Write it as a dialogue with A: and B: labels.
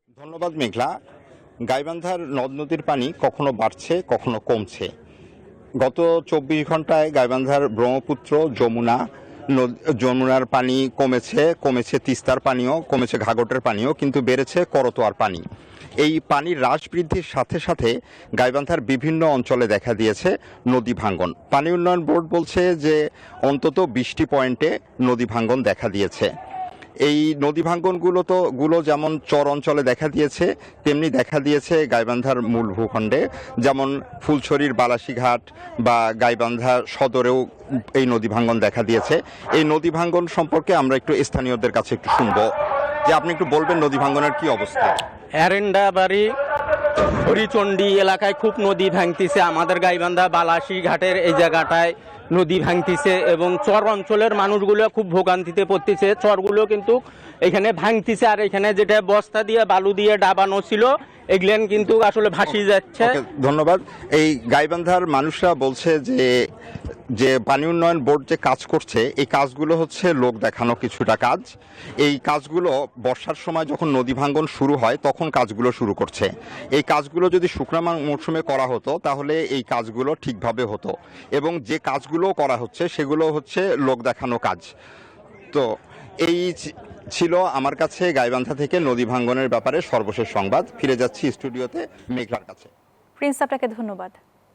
A: ধন্যবাদ মেঘলা। গাইবান্ধার নদ নদীর পানি কখনো বাড়ছে কখনো কমছে। গত ২৪ ঘন্টায় গাইবান্ধার ব্রহ্মপুত্র, যমুনার পানি কমেছে তিস্তার পানিও কমেছে, ঘাঘটের পানিও, কিন্তু বেড়েছে করতোয়ার পানি। এই পানির হ্রাস বৃদ্ধির সাথে সাথে গাইবান্ধার বিভিন্ন অঞ্চলে দেখা দিয়েছে নদী ভাঙ্গন। পানি উন্নয়ন বোর্ড বলছে যে অন্তত ২০টি পয়েন্টে নদী ভাঙ্গন দেখা দিয়েছে। এই নদী ভাঙ্গনগুলো যেমন চর অঞ্চলে দেখা দিয়েছে, তেমনি দেখা দিয়েছে গাইবান্ধার মূল ভূখণ্ডে, যেমন ফুলছড়ির বালাসীঘাট বা গাইবান্ধা সদরেও এই নদী ভাঙ্গন দেখা দিয়েছে। এই নদী ভাঙ্গন সম্পর্কে আমরা একটু স্থানীয়দের কাছে একটু শুনবো, যে আপনি একটু বলবেন নদী ভাঙ্গনের কি অবস্থা।
B: এরেন্ডাবাড়ি, হরিচণ্ডী এলাকায় খুব নদী ভাঙতিছে। আমাদের গাইবান্ধা বালাসী ঘাটের এই জায়গাটায় নদী ভাঙতিছে এবং চর অঞ্চলের মানুষগুলো খুব ভোগান্তিতে পড়তেছে। চরগুলো কিন্তু এখানে ভাঙতিছে, আর এখানে যেটা বস্তা দিয়ে বালু দিয়ে ডাবানো ছিল এগুলেন কিন্তু আসলে ভাসিয়ে যাচ্ছে।
A: ধন্যবাদ। এই গাইবান্ধার মানুষরা বলছে যে পানি উন্নয়ন বোর্ড যে কাজ করছে, এই কাজগুলো হচ্ছে লোক দেখানো কিছুটা কাজ। এই কাজগুলো বর্ষার সময় যখন নদী ভাঙ্গন শুরু হয় তখন কাজগুলো শুরু করছে। এই কাজগুলো যদি শুকনো মৌসুমে করা হতো তাহলে এই কাজগুলো ঠিকভাবে হতো, এবং যে কাজগুলো করা হচ্ছে সেগুলো হচ্ছে লোক দেখানো কাজ। তো এই ছিল আমার কাছে গাইবান্ধা থেকে নদী ভাঙ্গনের ব্যাপারে সর্বশেষ সংবাদ। ফিরে যাচ্ছি স্টুডিওতে মেঘলার কাছে।
C: প্রিন্স, আপনাকে ধন্যবাদ।